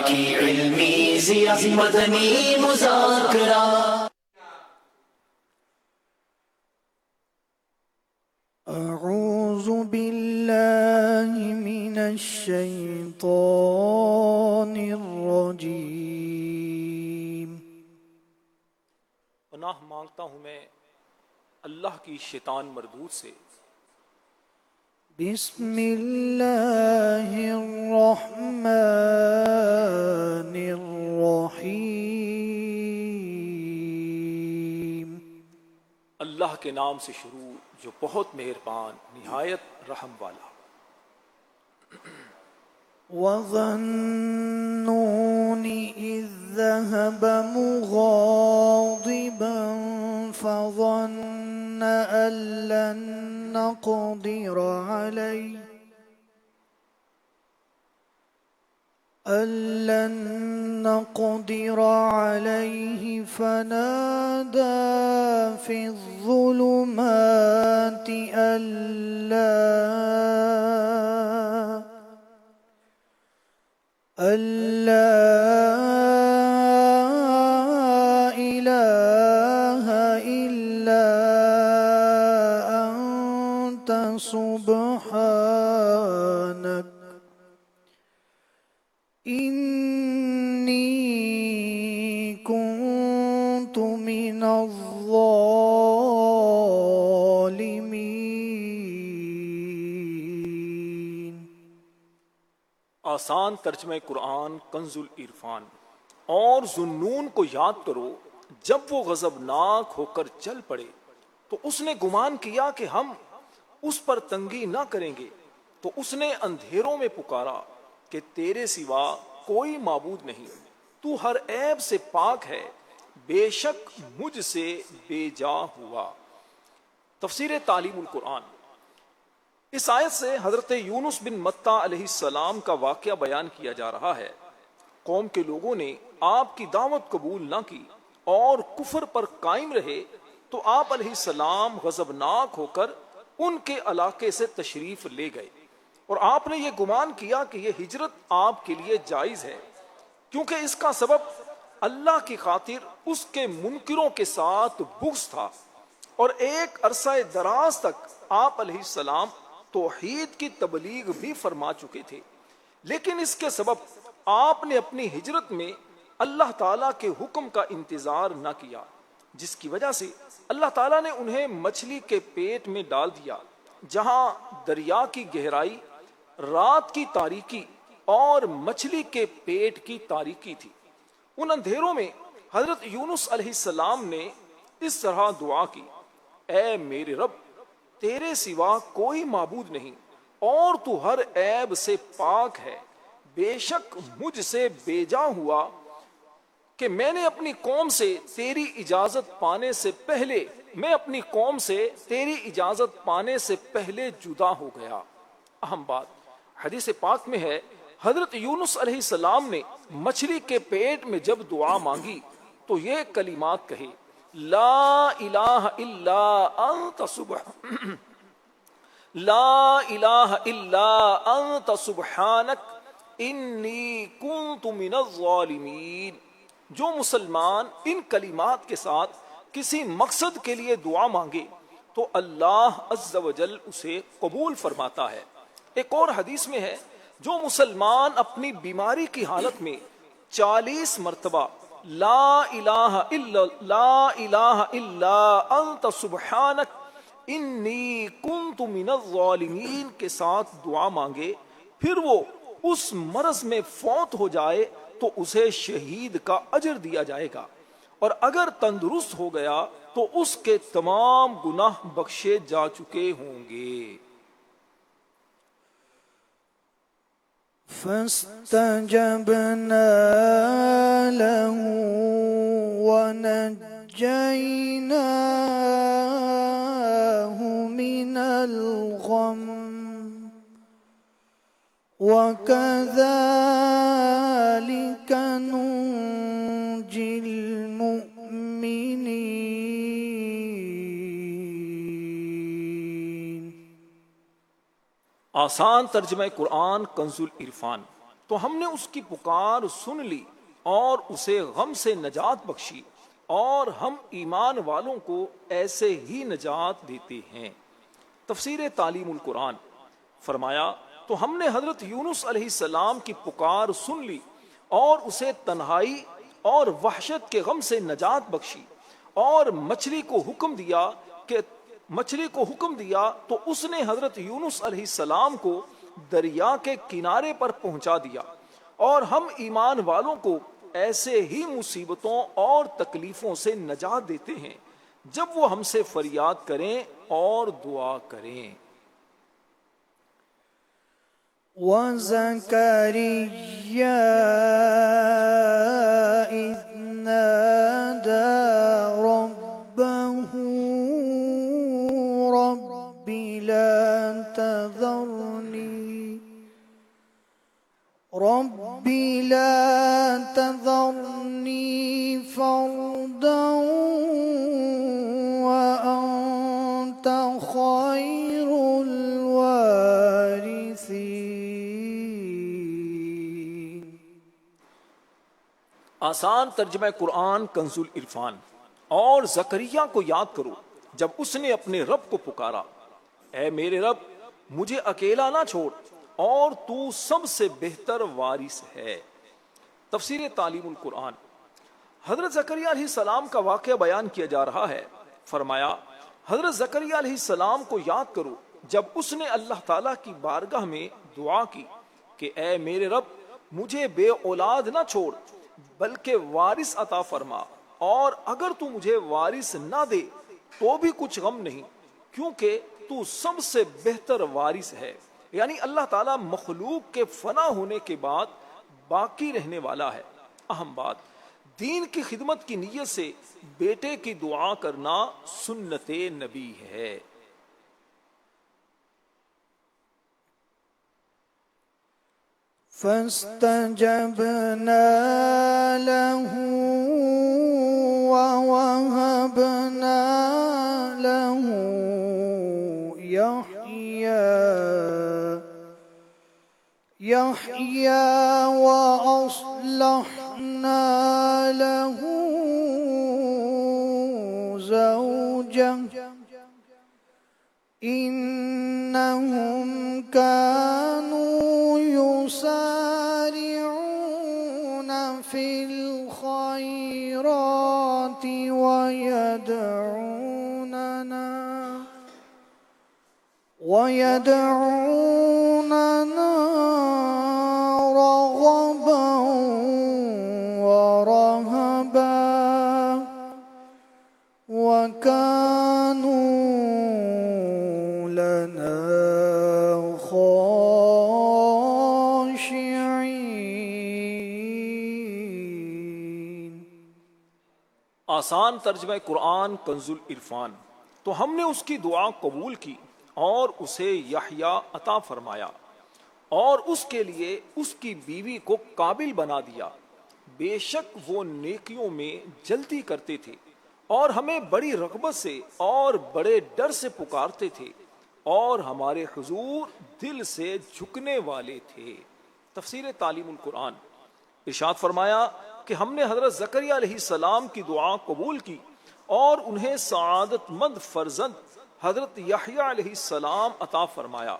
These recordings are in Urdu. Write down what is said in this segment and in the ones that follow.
کی علمی ضیا مدنی مذاکرہ۔ اعوذ باللہ من الشیطان الرجیم۔ پناہ مانگتا ہوں میں اللہ کی شیطان مردود سے۔ بسم اللہ الرحمن الرحیم۔ اللہ کے نام سے شروع جو بہت مہربان نہایت رحم والا۔ وَظَنُّونِ إِذ ذَهَبَ مُغَاضِبًا فَظَنَّ أَن لَّن نقدر عليه فنادى في الظلمات أن لا إله إلا أنت سبحانك إني كنت من الظالمين۔ آسان ترجمہ قرآن کنز العرفان۔ اور ذوالنون کو یاد کرو جب وہ غضبناک ہو کر چل پڑے تو اس نے گمان کیا کہ ہم اس پر تنگی نہ کریں گے، تو اس نے اندھیروں میں پکارا کہ تیرے سوا کوئی معبود نہیں، تو ہر عیب سے پاک ہے، بے شک مجھ سے بے جا ہوا۔ تفسیر تعلیم القرآن۔ اس آیت سے حضرت یونس بن متہ علیہ السلام کا واقعہ بیان کیا جا رہا ہے۔ قوم کے لوگوں نے آپ کی دعوت قبول نہ کی اور کفر پر قائم رہے تو آپ علیہ السلام غضبناک ہو کر ان کے علاقے سے تشریف لے گئے، اور آپ نے یہ گمان کیا کہ یہ ہجرت آپ کے لیے جائز ہے، کیونکہ اس کا سبب اللہ کی خاطر اس کے منکروں کے ساتھ بغض تھا، اور ایک عرصہ دراز تک آپ علیہ السلام توحید کی تبلیغ بھی فرما چکے تھے، لیکن اس کے سبب آپ نے اپنی ہجرت میں اللہ تعالیٰ کے حکم کا انتظار نہ کیا، جس کی وجہ سے اللہ تعالیٰ نے انہیں مچھلی کے پیٹ میں ڈال دیا، جہاں دریا کی گہرائی، رات کی تاریکی اور مچھلی کے پیٹ کی تاریکی تھی۔ ان اندھیروں میں حضرت یونس علیہ السلام نے اس طرح دعا کی: اے میرے رب، تیرے سوا کوئی معبود نہیں اور تو ہر عیب سے پاک ہے، بے شک مجھ سے بے جا ہوا کہ میں اپنی قوم سے تیری اجازت پانے سے پہلے جدا ہو گیا۔ اہم بات، حدیث پاک میں ہے حضرت یونس علیہ السلام نے مچھلی کے پیٹ میں جب دعا مانگی تو یہ کلمات کہے: لا الہ الا انت سبحانک انی کنت من الظالمین۔ جو مسلمان ان کلمات کے ساتھ کسی مقصد کے لیے دعا مانگے تو اللہ عز و جل اسے قبول فرماتا ہے۔ ایک اور حدیث میں ہے جو مسلمان اپنی بیماری کی حالت میں 40 مرتبہ لا الہ الا انت سبحانک انی کنت من الظالمین کے ساتھ دعا مانگے، پھر وہ اس مرض میں فوت ہو جائے تو اسے شہید کا اجر دیا جائے گا، اور اگر تندرست ہو گیا تو اس کے تمام گناہ بخشے جا چکے ہوں گے۔ فاستجبنا له ونجيناه من الغم وكذلك ننجي المؤمنين۔ آسان ترجمہ قرآن کنز العرفان۔ تو ہم نے اس کی پکار سن لی اور اسے غم سے نجات بخشی، اور ہم ایمان والوں کو ایسے ہی نجات دیتے ہیں۔ تفسیر تعلیم القرآن۔ فرمایا تو ہم نے حضرت یونس علیہ السلام کی پکار سن لی اور اسے تنہائی اور وحشت کے غم سے نجات بخشی، اور مچھلی کو حکم دیا تو اس نے حضرت یونس علیہ السلام کو دریا کے کنارے پر پہنچا دیا، اور ہم ایمان والوں کو ایسے ہی مصیبتوں اور تکلیفوں سے نجات دیتے ہیں جب وہ ہم سے فریاد کریں اور دعا کریں۔ وَزَكَرِيَّا إِذْ نَادَى رَبَّهُ رَبِّ لَا تَذَرْنِي فَرْدًا وَأَنْتَ خَيْرُ الْوَارِثِينَ۔ آسان ترجمہ قرآن کنز العرفان۔ اور زکریا کو یاد کرو جب اس نے اپنے رب کو پکارا، اے میرے رب مجھے اکیلا نہ چھوڑ، اور تو سب سے بہتر وارث ہے۔ تفسیر تعلیم القرآن۔ حضرت زکریا علیہ السلام کا واقعہ بیان کیا جا رہا ہے۔ فرمایا حضرت زکریا علیہ السلام کو یاد کرو جب اس نے اللہ تعالیٰ کی بارگاہ میں دعا کی کہ اے میرے رب مجھے بے اولاد نہ چھوڑ بلکہ وارث عطا فرما، اور اگر تو مجھے وارث نہ دے تو بھی کچھ غم نہیں، کیونکہ تو سب سے بہتر وارث ہے۔ یعنی اللہ تعالیٰ مخلوق کے فنا ہونے کے بعد باقی رہنے والا ہے۔ اہم بات، دین کی خدمت کی نیت سے بیٹے کی دعا کرنا سنت نبی ہے۔ فَاسْتَجَبْنَا لَهُ وَوَهَبْنَا لَهُ يَحْيَى وَأَصْلَحْنَا لَهُ زَوْجَهُ إِنَّهُمْ كَانُوا يُسَارِعُونَ فِي الْخَيْرَاتِ وَيَدْعُونَنَا رَغَبًا وَرَهَبًا وَكَانُوا لَنَا خَاشِعِينَ۔ آسان ترجمہ قرآن کنز العرفان۔ تو ہم نے اس کی دعا قبول کی اور اسے یحییٰ عطا فرمایا، اور اس کے لیے اس کی بیوی کو قابل بنا دیا۔ بے شک وہ نیکیوں میں جلدی کرتے تھے اور ہمیں بڑی رغبت سے اور بڑے ڈر سے پکارتے تھے، اور ہمارے حضور دل سے جھکنے والے تھے۔ تفسیر تعلیم القرآن۔ ارشاد فرمایا کہ ہم نے حضرت زکریا علیہ السلام کی دعا قبول کی اور انہیں سعادت مند فرزند حضرت یحییٰ علیہ السلام عطا فرمایا،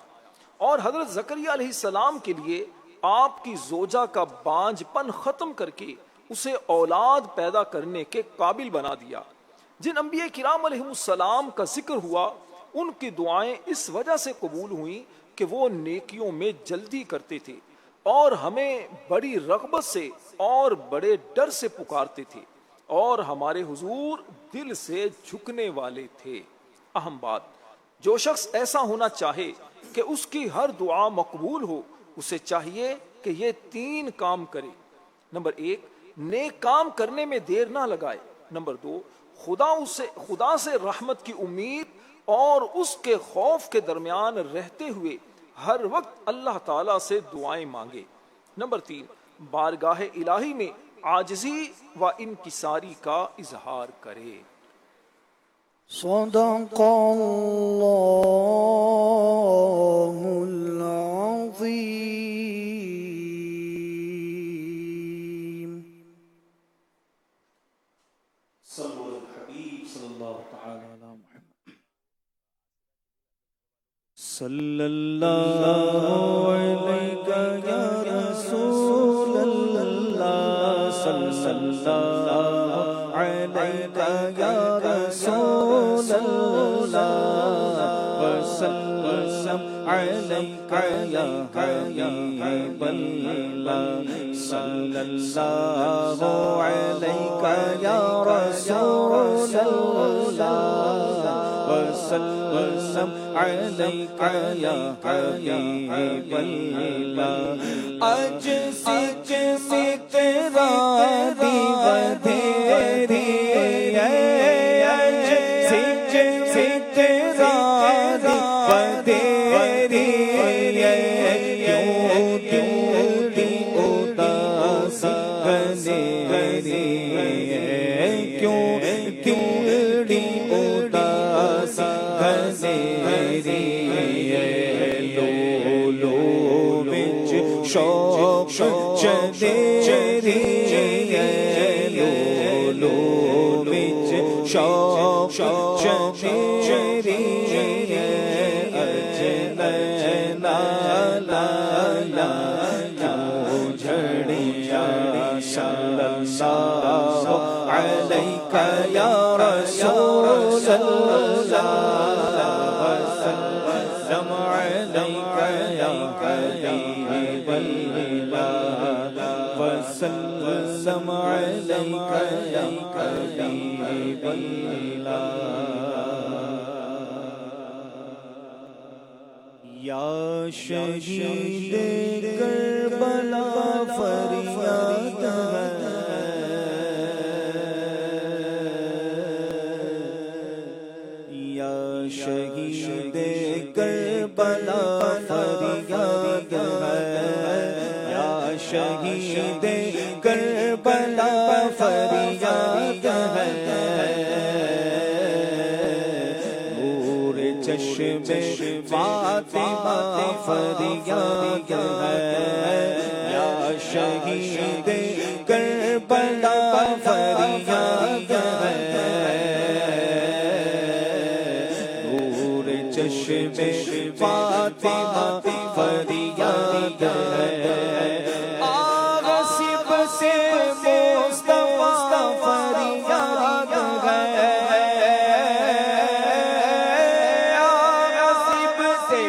اور حضرت زکریا علیہ السلام کے لیے آپ کی زوجہ کا بانجھ پن ختم کر کے اسے اولاد پیدا کرنے کے قابل بنا دیا۔ جن انبیاء کرام علیہ السلام کا ذکر ہوا ان کی دعائیں اس وجہ سے قبول ہوئیں کہ وہ نیکیوں میں جلدی کرتے تھے اور ہمیں بڑی رغبت سے اور بڑے ڈر سے پکارتے تھے، اور ہمارے حضور دل سے جھکنے والے تھے۔ اہم بات، جو شخص ایسا ہونا چاہے کہ اس کی ہر دعا مقبول ہو، اسے چاہیے کہ یہ 3 کام کرے۔ نمبر 1، نیک کام کرنے میں دیر نہ لگائے۔ نمبر 2، خدا سے رحمت کی امید اور اس کے خوف کے درمیان رہتے ہوئے ہر وقت اللہ تعالیٰ سے دعائیں مانگے۔ نمبر 3، بارگاہ الہی میں عاجزی و انکساری کا اظہار کرے۔ صدق اللہ العظیم۔ صلی اللہ علیہ یا رسول اللہ، صلی اللہ علیہ یا رسول اللہ، وسلم علیہ یا حبیب اللہ، صلی اللہ علیہ یا رسول اللہ، وسلم علیک یا حبیب اللہ۔ اج سچ سے تیرا دیو دھیری ہے، اج سچ سے تیرا دیو دھیری ہے، کیوں دل اداس گزری ہے، کیوں دل اداس گزری ہے، لو لو بچ شوق چدری ہے، لو لو بچ شوق چدری ہے، اجنینا لایا کیوں جھڑیا، صلی اللہ علیہ یا رسول اللہ، وسلم علیک یا حبیب اللہ، وسلم علیک یا حبیب اللہ۔ یا شہید کربلا فریاد ہے، یا شہید کربلا فریاد ہے، یا شہید کربلا فریاد ہے، نور چشم فاطمہ فریاد ہے، یا شہید کربلا فریاد ہے، نور چشم فاطمہ فریاد ہے، آغسب سے مصطفیٰ فریاد ہے، آغسب سے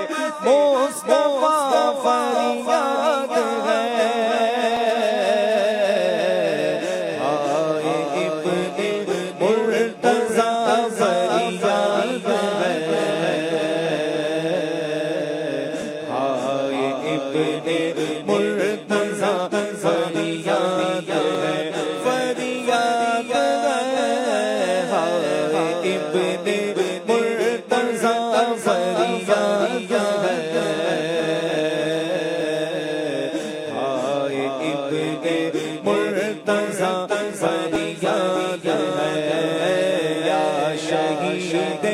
مصطفیٰ فریاد ہے، آئے ابن مرتضیٰ فریاد ہے، آئے ابن مرتضیٰ فریاد ہے، فریاد ہے، آئے ابن مرتضیٰ فریاد ہے، آئے ابن مرتضیٰ فریاد ہے، یا شہید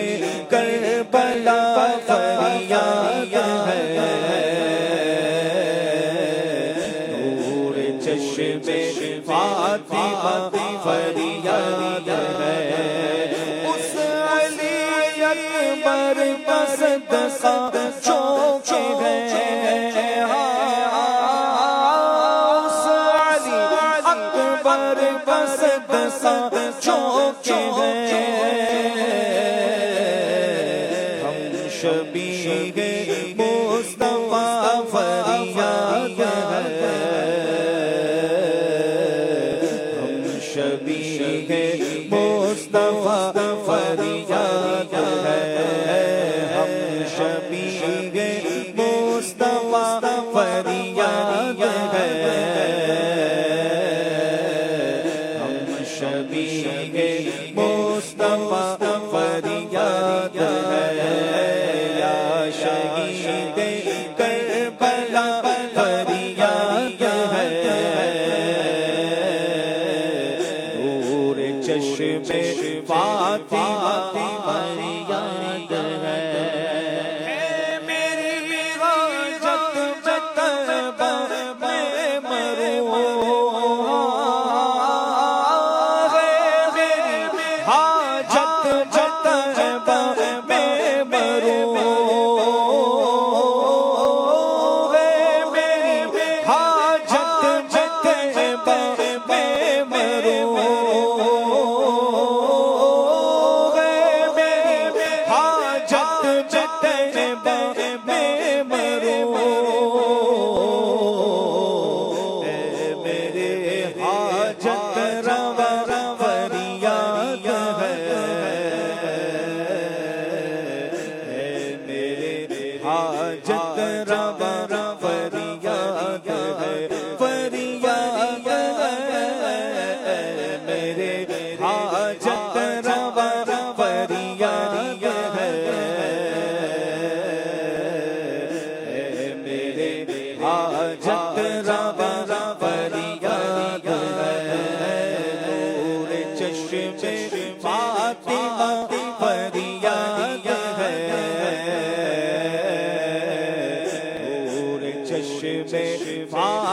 کربلا فریاد ہے، نور چشم فاطمہ فریاد ہے، اس علی اکبر کا صدقہ چونک ہے، اس علی اکبر کا صدقہ چونک ہے، ہم شبیہ مصطفیٰ فریاد ہے، ہم شبیہ مصطفیٰ فریاد ہے، ہم شبیہ مصطفیٰ فریاد ہے، ہم شبیہ مصطفیٰ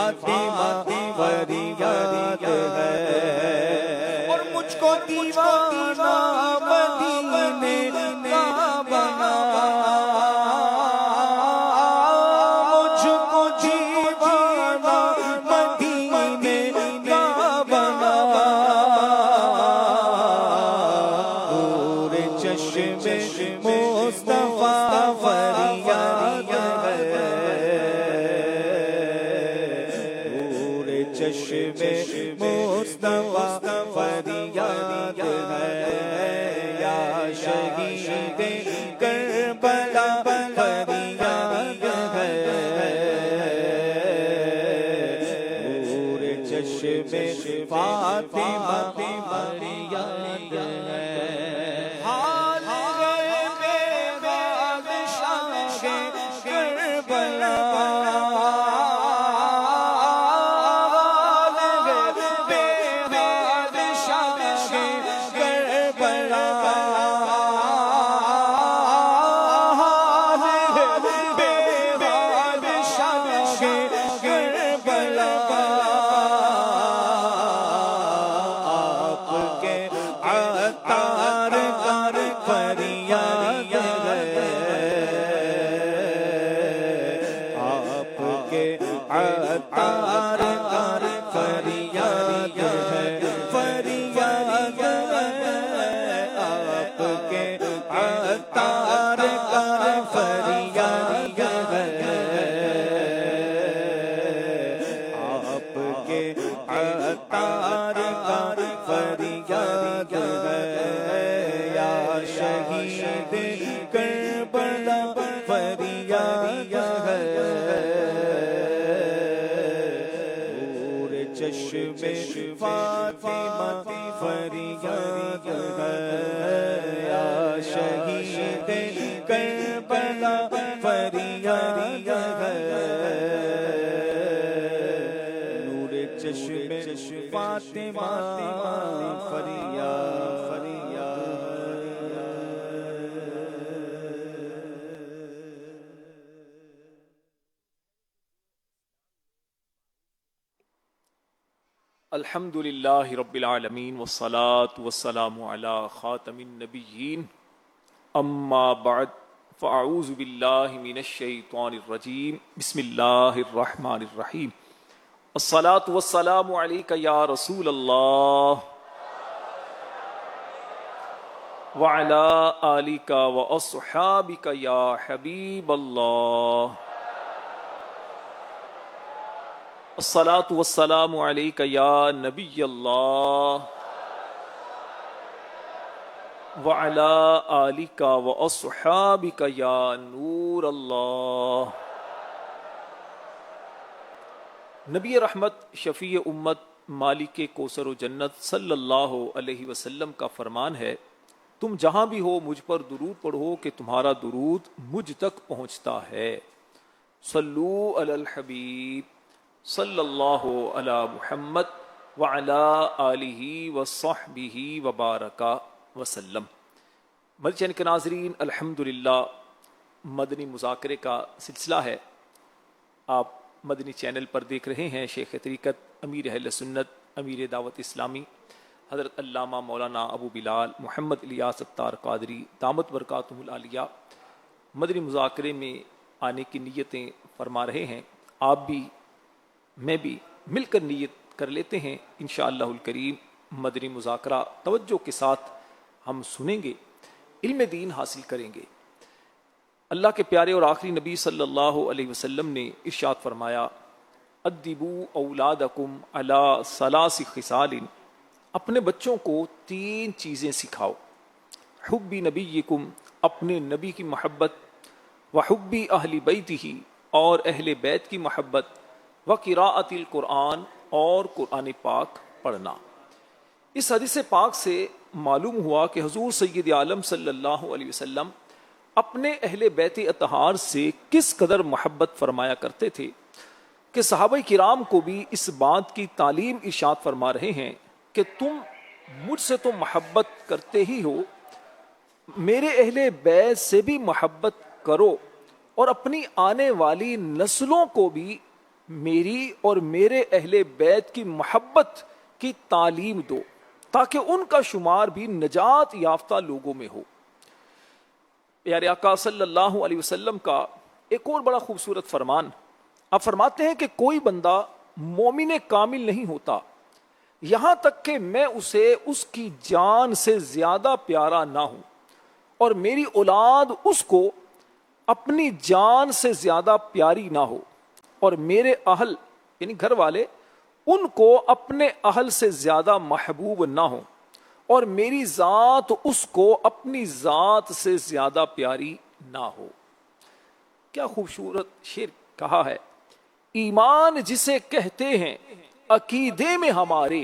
فاطمہ فریاد ہے، اور مجھ کو دیوانہ مدینے کا بنا، مجھ کو دیوانہ مدینے کا بنا، نور چشم مصطفیٰ فریاد ہے، نور چشم مصطفیٰ فریاد ہے، یا شہید کربلا فریاد ہے، نور چشم فاطمہ فریاد ہے، حال ہے بے بادشاہ کربلا، حال ہے بے بادشاہ کربلا، حال ہے بے بادشاہ کربلا، آپ کے عطار کر فریاد ہے، آپ کے عطار کر فریاد ہے، فریاد ہے، آپ کے عطار کر فریاد ہے، آپ کے عطار کر فریاد ہے، یا شہید کربلا فریاد ہے، نور چشم فاطمہ فریاد ہے، یا شہید کربلا فریاد ہے، نور چشم فاطمہ فریاد الحمد للہ رب العالمین والصلاة والسلام علی خاتم النبیین، اما بعد فاعوذ باللہ من الشیطان الرجیم، بسم اللہ الرحمن الرحیم، الصلاة والسلام علیک یا رسول اللہ وعلی آلک واصحابک یا حبیب اللہ، الصلاة والسلام علیک یا نبی اللہ وعلی آلک واصحابک یا نور اللہ۔ نبی رحمت شفیع امت مالک کوثر و جنت صلی اللہ علیہ وسلم کا فرمان ہے، تم جہاں بھی ہو مجھ پر درود پڑھو کہ تمہارا درود مجھ تک پہنچتا ہے۔ صلو علی الحبیب صلی اللہ علی محمد وعلی آلہ وصحبہ وبارک وسلم۔ مدنی چینل کے ناظرین، الحمدللہ مدنی مذاکرے کا سلسلہ ہے، آپ مدنی چینل پر دیکھ رہے ہیں۔ شیخ طریقت، امیر اہل سنت، امیر دعوت اسلامی حضرت علامہ مولانا ابو بلال محمد الیاس اتار قادری دامت برکاتہم العالیہ مدنی مذاکرے میں آنے کی نیتیں فرما رہے ہیں۔ آپ بھی میں بھی مل کر نیت کر لیتے ہیں، انشاءاللہ الکریم مدنی مذاکرہ توجہ کے ساتھ ہم سنیں گے، علم دین حاصل کریں گے۔ اللہ کے پیارے اور آخری نبی صلی اللہ علیہ وسلم نے ارشاد فرمایا، ادبوا اولادکم علی ثلاث خصال، اپنے بچوں کو 3 چیزیں سکھاؤ، حب نبیکم، اپنے نبی کی محبت، وحب اہل بیتہ، اور اہل بیت کی محبت، وقراءۃ القرآن، اور قرآن پاک پڑھنا۔ اس حدیث پاک سے معلوم ہوا کہ حضور سید عالم صلی اللہ علیہ وسلم اپنے اہل بیت اطہار سے کس قدر محبت فرمایا کرتے تھے کہ صحابہ کرام کو بھی اس بات کی تعلیم ارشاد فرما رہے ہیں کہ تم مجھ سے تو محبت کرتے ہی ہو، میرے اہل بیت سے بھی محبت کرو، اور اپنی آنے والی نسلوں کو بھی میری اور میرے اہل بیت کی محبت کی تعلیم دو تاکہ ان کا شمار بھی نجات یافتہ لوگوں میں ہو۔ پیارے آقا صلی اللہ علیہ وسلم کا ایک اور بڑا خوبصورت فرمان، آپ فرماتے ہیں کہ کوئی بندہ مومن کامل نہیں ہوتا یہاں تک کہ میں اسے اس کی جان سے زیادہ پیارا نہ ہوں، اور میری اولاد اس کو اپنی جان سے زیادہ پیاری نہ ہو، اور میرے اہل یعنی گھر والے ان کو اپنے اہل سے زیادہ محبوب نہ ہوں، اور میری ذات اس کو اپنی ذات سے زیادہ پیاری نہ ہو۔ کیا خوبصورت شعر کہا ہے۔ ایمان جسے کہتے ہیں عقیدے میں ہمارے،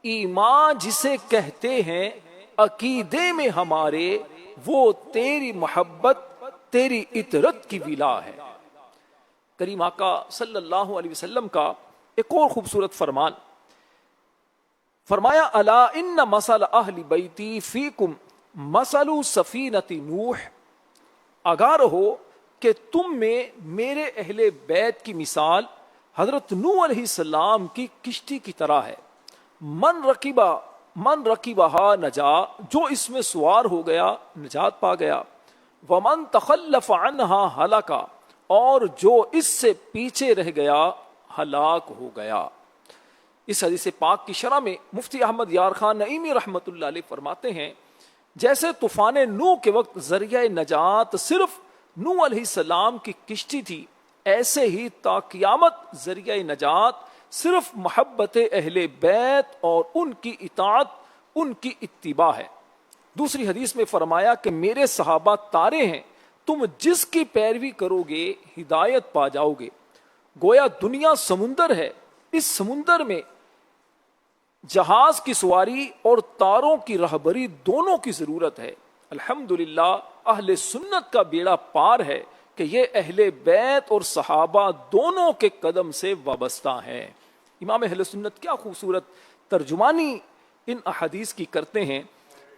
ایمان جسے کہتے ہیں عقیدے میں ہمارے، وہ تیری محبت تیری اطرت کی ولا ہے۔ کریم آقا صلی اللہ علیہ وسلم کا ایک اور خوبصورت فرمان، فرمایا الا ان مثل اہل بیتی فیکم مثل سفینۃ نوح، آگاہ رہو کہ تم میں میرے اہل بیت کی مثال حضرت نوح علیہ السلام کی کشتی کی طرح ہے۔ من رکبہا نجا، جو اس میں سوار ہو گیا نجات پا گیا، ومن تخلف عنہا ہلکا، اور جو اس سے پیچھے رہ گیا ہلاک ہو گیا۔ اس حدیث پاک کی شرح میں مفتی احمد یار خان نعیمی رحمت اللہ علیہ فرماتے ہیں، جیسے طوفان نوح کے وقت ذریعہ نجات صرف نوح علیہ السلام کی کشتی تھی، ایسے ہی تا قیامت ذریعہ نجات صرف محبت اہل بیت اور ان کی اطاعت، ان کی اتباع ہے۔ دوسری حدیث میں فرمایا کہ میرے صحابہ تارے ہیں، تم جس کی پیروی کرو گے ہدایت پا جاؤ گے۔ گویا دنیا سمندر ہے، اس سمندر میں جہاز کی سواری اور تاروں کی رہبری دونوں کی ضرورت ہے۔ الحمدللہ اہل سنت کا بیڑا پار ہے کہ یہ اہل بیت اور صحابہ دونوں کے قدم سے وابستہ ہیں۔ امام اہل سنت کیا خوبصورت ترجمانی ان احادیث کی کرتے ہیں،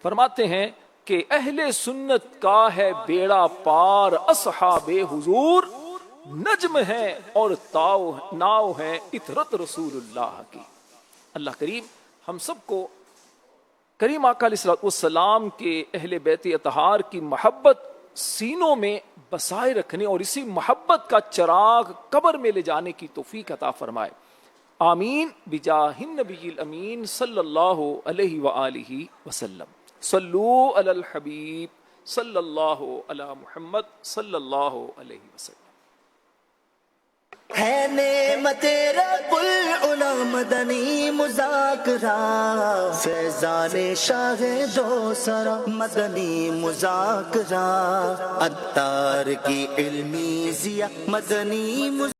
فرماتے ہیں کہ اہل سنت کا ہے بیڑا پار، اصحاب حضور نجم ہے اور ناؤ ہے اطرت رسول اللہ کی۔ اللہ کریم ہم سب کو کریم آقا علیہ السلام کے اہل بیت اطہار کی محبت سینوں میں بسائے رکھنے اور اسی محبت کا چراغ قبر میں لے جانے کی توفیق عطا فرمائے۔ آمین بجاہ النبی الامین صلی اللہ علیہ وآلہ وسلم۔ صلو علی الحبیب صلی اللہ علی محمد صلی اللہ علیہ وسلم۔ ہے نعمت رب العلا مدنی مذاکرہ، فیضان شاہ دو سرا مدنی مذاکرہ، عطار کی علمی ضیا مدنی